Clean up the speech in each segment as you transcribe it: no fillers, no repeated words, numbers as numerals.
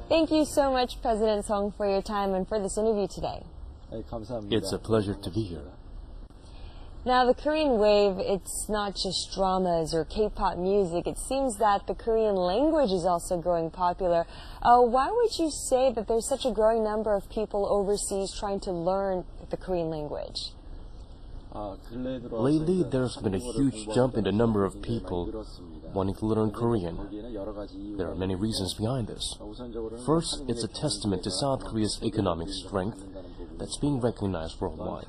Thank you so much, President Song, for your time and for this interview today. It's a pleasure to be here. Now, the Korean wave, it's not just dramas or K-pop music. It seems that the Korean language is also growing popular. Why would you say that there's such a growing number of people overseas trying to learn the Korean language? Lately, there's been a huge jump in the number of people wanting to learn Korean. There are many reasons behind this. First, it's a testament to South Korea's economic strength that's being recognized worldwide.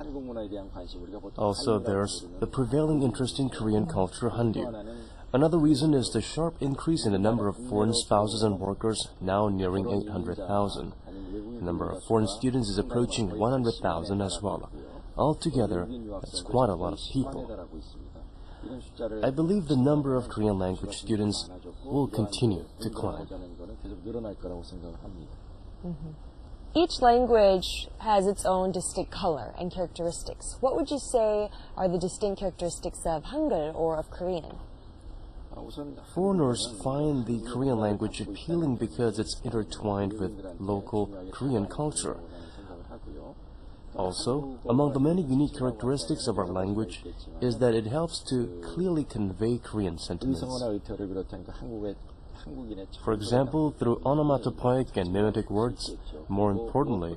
Also, there's the prevailing interest in Korean culture, Hallyu. Another reason is the sharp increase in the number of foreign spouses and workers, now nearing 800,000. The number of foreign students is approaching 100,000 as well. Altogether, that's quite a lot of people. I believe the number of Korean language students will continue to climb. Each language has its own distinct color and characteristics. What would you say are the distinct characteristics of Hangul or of Korean? Foreigners find the Korean language appealing because it's intertwined with local Korean culture. Also, among the many unique characteristics of our language is that it helps to clearly convey Korean sentiments. For example, through onomatopoeic and mimetic words. More importantly,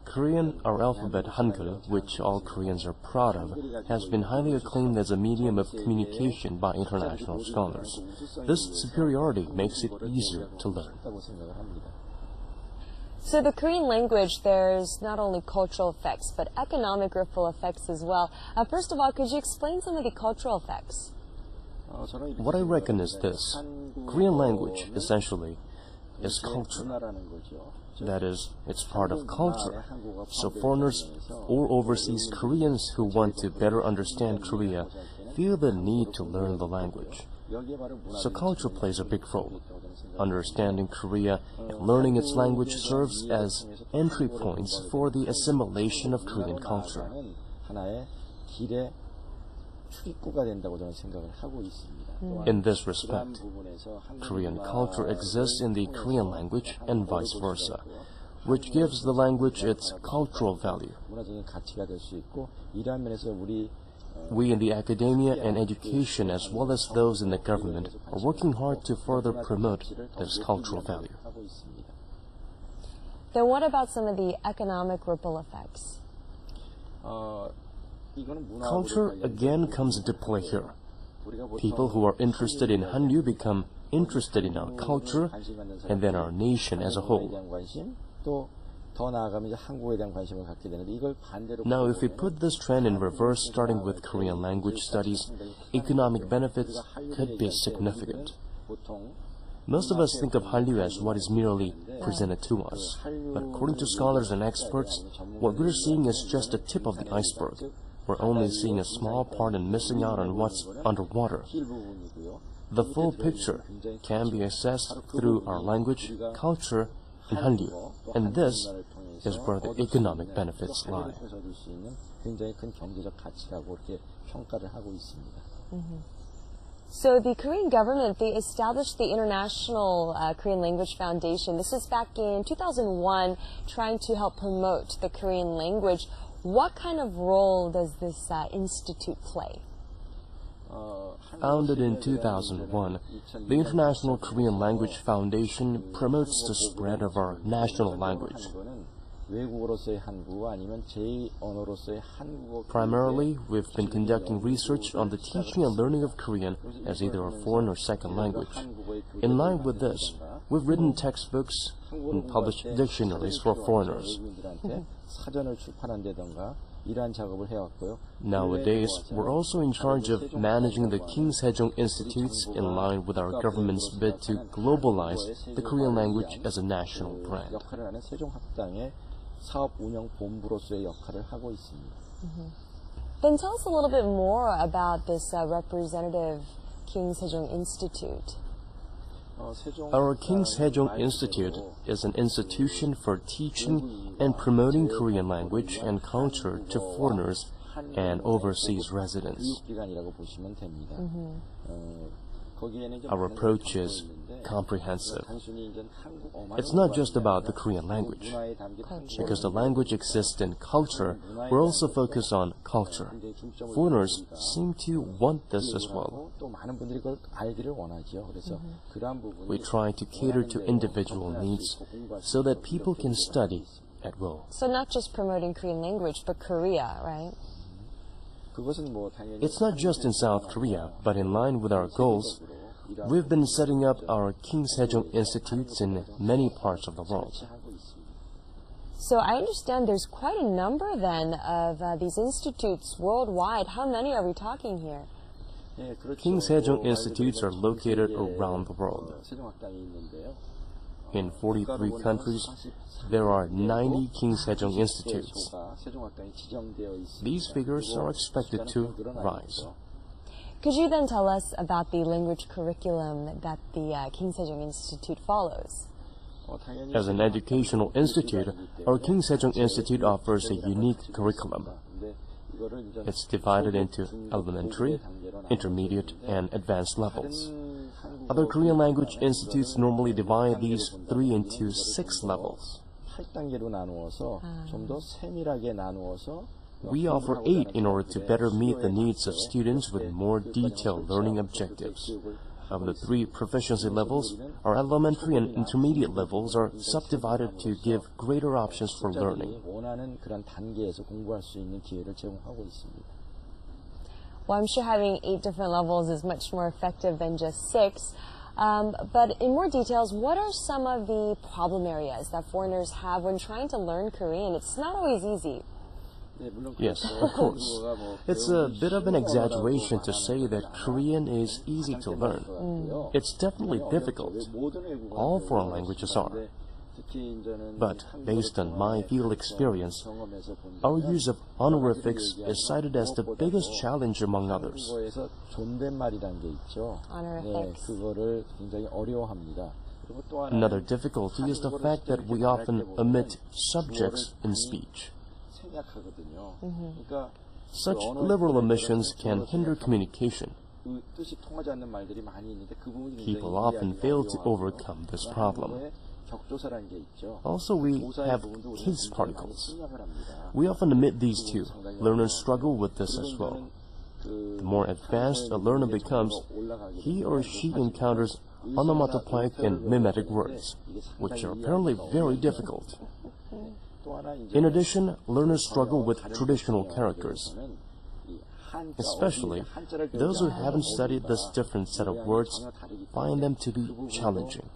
Korean, our alphabet Hangul, which all Koreans are proud of, has been highly acclaimed as a medium of communication by international scholars. This superiority makes it easier to learn. So the Korean language, there's not only cultural effects, but economic ripple effects as well. First of all, could you explain some of the cultural effects? What I reckon is this. Korean language, essentially, is culture. That is, it's part of culture. So foreigners or overseas Koreans who want to better understand Korea feel the need to learn the language. So culture plays a big role. Understanding Korea and learning its language serves as entry points for the assimilation of Korean culture. In this respect, Korean culture exists in the Korean language and vice versa, which gives the language its cultural value. We in the academia and education, as well as those in the government, are working hard to further promote this cultural value. Then what about some of the economic ripple effects? Culture again comes into play here. People who are interested in Hallyu become interested in our culture and then our nation as a whole. Now, if we put this trend in reverse, starting with Korean language studies, economic benefits could be significant. Most of us think of Hallyu as what is merely presented to us, but according to scholars and experts, what we're seeing is just the tip of the iceberg. We're only seeing a small part and missing out on what's underwater. The full picture can be assessed through our language, culture, and Hallyu, and this is where the economic benefits lie. So the Korean government, they established the International Korean Language Foundation. This was back in 2001, trying to help promote the Korean language. What kind of role does this institute play? Founded in 2001, the International Korean Language Foundation promotes the spread of our national language. Primarily, we've been conducting research on the teaching and learning of Korean as either a foreign or second language. In line with this, we've written textbooks and published dictionaries for foreigners. Nowadays, we're also in charge of managing the King Sejong Institutes in line with our government's bid to globalize the Korean language as a national brand. Then tell us a little bit more about this representative King Sejong Institute. Our King Sejong Institute is an institution for teaching and promoting Korean language and culture to foreigners and overseas residents. Our approach is comprehensive. It's not just about the Korean language. Because the language exists in culture, we're also focused on culture. Foreigners seem to want this as well. We try to cater to individual needs so that people can study at will. So not just promoting Korean language, but Korea, right? It's not just in South Korea, but in line with our goals, we've been setting up our King Sejong Institutes in many parts of the world. So I understand there's quite a number then of these institutes worldwide. How many are we talking here? King Sejong Institutes are located around the world. In 43 countries, there are 90 King Sejong Institutes. These figures are expected to rise. Could you then tell us about the language curriculum that the King Sejong Institute follows? As an educational institute, our King Sejong Institute offers a unique curriculum. It's divided into elementary, intermediate, and advanced levels. Other Korean language institutes normally divide these three into 6 levels. We offer 8 in order to better meet the needs of students with more detailed learning objectives. Of the 3 proficiency levels, our elementary and intermediate levels are subdivided to give greater options for learning. Well, I'm sure having 8 different levels is much more effective than just 6. But in more details, what are some of the problem areas that foreigners have when trying to learn Korean? It's not always easy. Yes, of course. It's a bit of an exaggeration to say that Korean is easy to learn. It's definitely difficult. All foreign languages are. But based on my field experience, our use of honorifics is cited as the biggest challenge among others. Honorifics. Another difficulty is the fact that we often omit subjects in speech. Such liberal omissions can hinder communication. People often fail to overcome this problem. Also, we have case particles. We often omit these too. Learners struggle with this as well. The more advanced a learner becomes, he or she encounters onomatopoeic and mimetic words, which are apparently very difficult. In addition, learners struggle with traditional characters. Especially, those who haven't studied this different set of words find them to be challenging.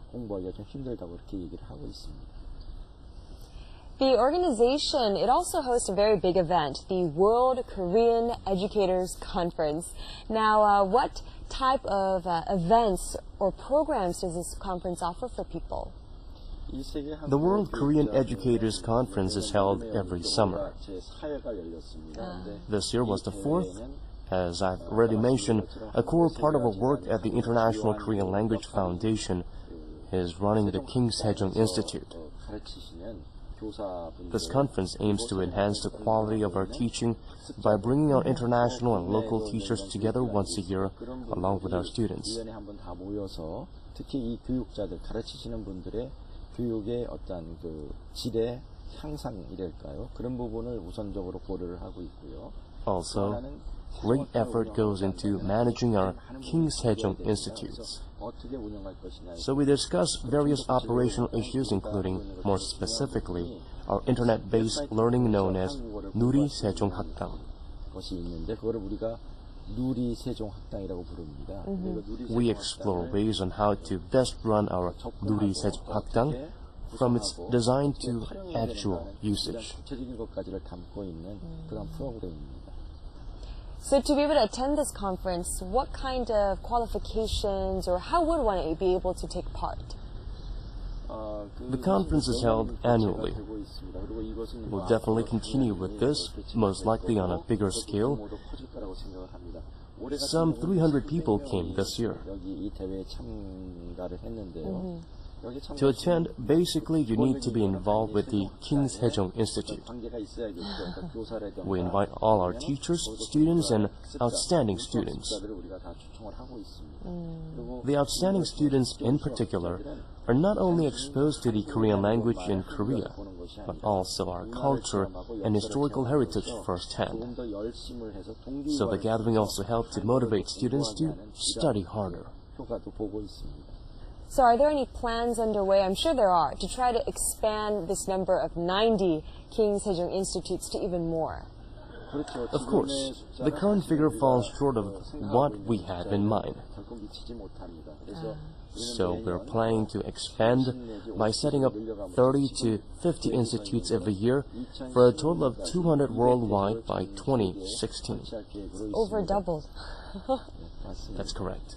The organization, it also hosts a very big event, the World Korean Educators Conference. Now, what type of events or programs does this conference offer for people? The World Korean Educators Conference is held every summer. This year was the 4th. As I've already mentioned, a core part of our work at the International Korean Language Foundation is running the King Sejong Institute. This conference aims to enhance the quality of our teaching by bringing our international and local teachers together once a year along with our students. 교육의 어떤 그 질의 향상이랄까요? 그런 부분을 우선적으로 고려를 하고 있고요. Also, great effort goes into managing our King Sejong Institutes. So we discuss various operational issues, including, more specifically, our internet-based learning known as 누리 세종 학당. 것이 있는데 그거를 우리가 누리 세종 학당이라고 부릅니다. We explore ways on how to best run our 누리 세종 학당 from its design to actual usage. 구체적인 것까지를 담고 있는 그런 프로그램입니다. So to be able to attend this conference, what kind of qualifications or how would one be able to take part? The conference is held annually. We'll definitely continue with this, most likely on a bigger scale. Some 300 people came this year. To attend, basically you need to be involved with the King Sejong Institute. We invite all our teachers, students, and outstanding students. The outstanding students in particular are not only exposed to the Korean language in Korea, but also our culture and historical heritage firsthand. So the gathering also helped to motivate students to study harder. So are there any plans underway, I'm sure there are, to try to expand this number of 90 King Sejong Institutes to even more? Of course, the current figure falls short of what we had in mind. So we're planning to expand by setting up 30 to 50 institutes every year for a total of 200 worldwide by 2016. Over doubled. That's correct.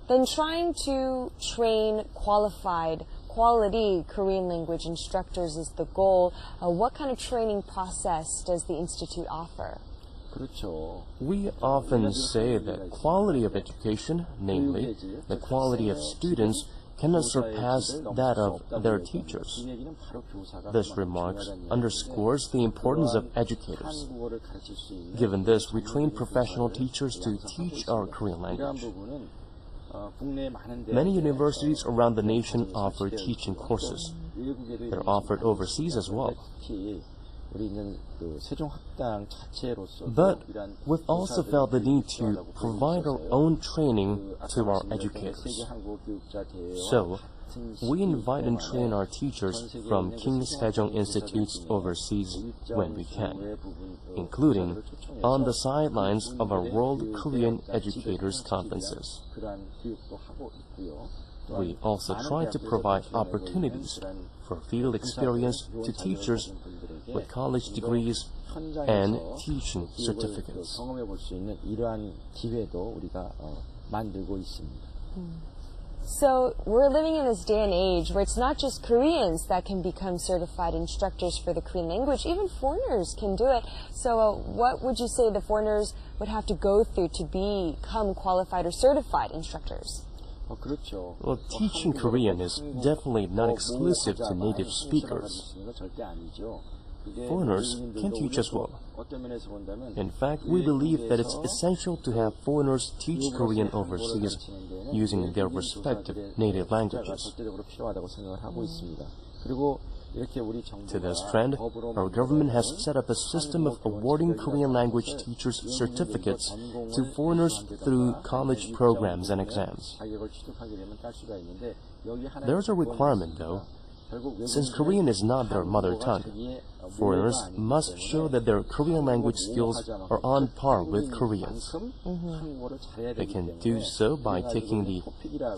Then trying to train quality Korean language instructors is the goal. What kind of training process does the Institute offer? We often say that quality of education, namely the quality of students, cannot surpass that of their teachers. This remark underscores the importance of educators. Given this, we train professional teachers to teach our Korean language. Many universities around the nation offer teaching courses. They're offered overseas as well. But we've also felt the need to provide our own training to our educators. So, we invite and train our teachers from King Sejong Institutes overseas when we can, including on the sidelines of our World Korean Educators Conferences. We also try to provide opportunities for field experience to teachers with college degrees and teaching certificates. So we're living in this day and age where it's not just Koreans that can become certified instructors for the Korean language, even foreigners can do it. So what would you say the foreigners would have to go through to become qualified or certified instructors? Well, teaching Korean is definitely not exclusive to native speakers. Foreigners can teach as well. In fact, we believe that it's essential to have foreigners teach Korean overseas using their respective native languages. To this trend, our government has set up a system of awarding Korean language teachers certificates to foreigners through college programs and exams. There's a requirement, though. Since Korean is not their mother tongue, foreigners must show that their Korean language skills are on par with Koreans. They can do so by taking the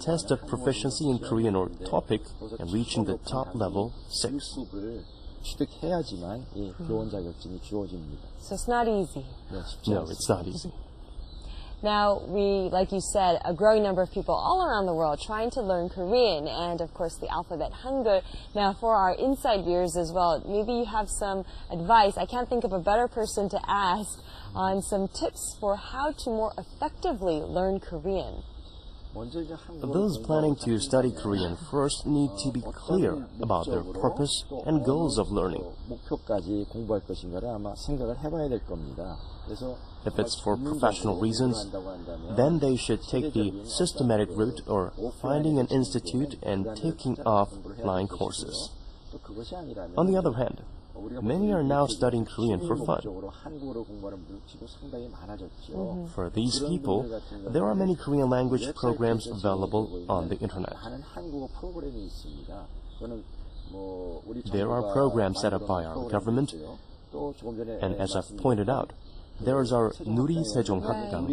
test of proficiency in Korean or TOPIK and reaching the top level 6. So it's not easy. No, it's not easy. Now, like you said, a growing number of people all around the world trying to learn Korean and, of course, the alphabet Hangul. Now, for our inside viewers as well, maybe you have some advice. I can't think of a better person to ask on some tips for how to more effectively learn Korean. Those planning to study Korean first need to be clear about their purpose and goals of learning. If it's for professional reasons, then they should take the systematic route or finding an institute and taking offline courses. On the other hand, many are now studying Korean for fun. For these people, there are many Korean language programs available on the internet. There are programs set up by our government, and as I've pointed out, there is our Nuri Sejong Hakgang,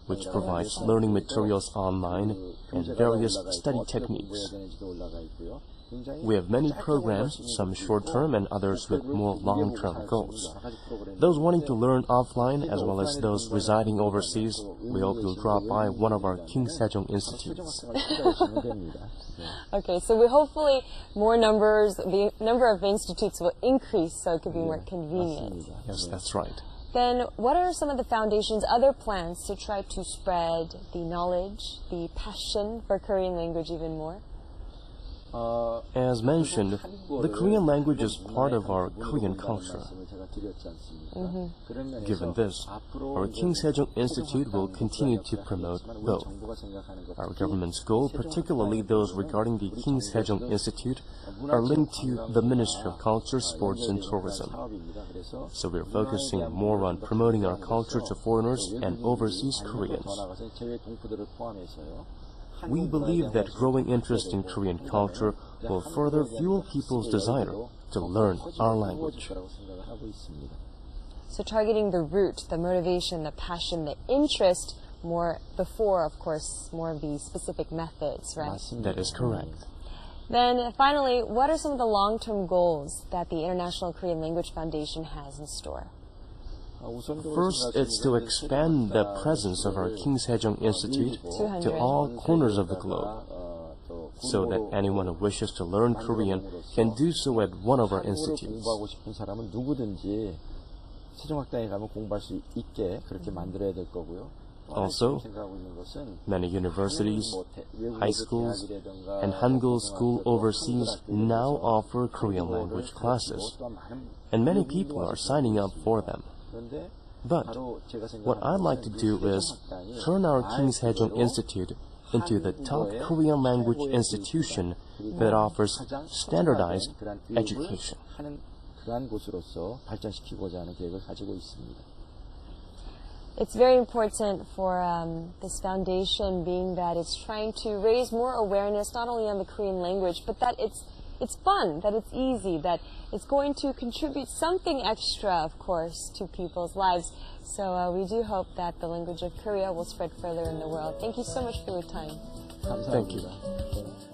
which provides learning materials online and various study techniques. We have many programs, some short-term and others with more long-term goals. Those wanting to learn offline as well as those residing overseas, we hope you'll drop by one of our King Sejong Institutes. Okay, so hopefully the number of institutes will increase so it could be more convenient. Yes, that's right. Then what are some of the foundation's other plans to try to spread the knowledge, the passion for Korean language even more? As mentioned, the Korean language is part of our Korean culture. Given this, our King Sejong Institute will continue to promote both. Our government's goal, particularly those regarding the King Sejong Institute, are linked to the Ministry of Culture, Sports and Tourism. So we're focusing more on promoting our culture to foreigners and overseas Koreans. We believe that growing interest in Korean culture will further fuel people's desire to learn our language. So targeting the root, the motivation, the passion, the interest, more before, of course, more of the specific methods, right? That is correct. Then finally, what are some of the long-term goals that the International Korean Language Foundation has in store? First, it's to expand the presence of our King Sejong Institute to all corners of the globe, so that anyone who wishes to learn Korean can do so at one of our institutes. Also, many universities, high schools, and hangul school overseas now offer Korean language classes, and many people are signing up for them. But what I'd like to do is turn our King Sejong Institute into the top Korean language institution that offers standardized education. It's very important for this foundation, being that it's trying to raise more awareness not only on the Korean language, but that it's fun, that it's easy, that it's going to contribute something extra, of course, to people's lives. So we do hope that the language of Korea will spread further in the world. Thank you so much for your time. Thank you.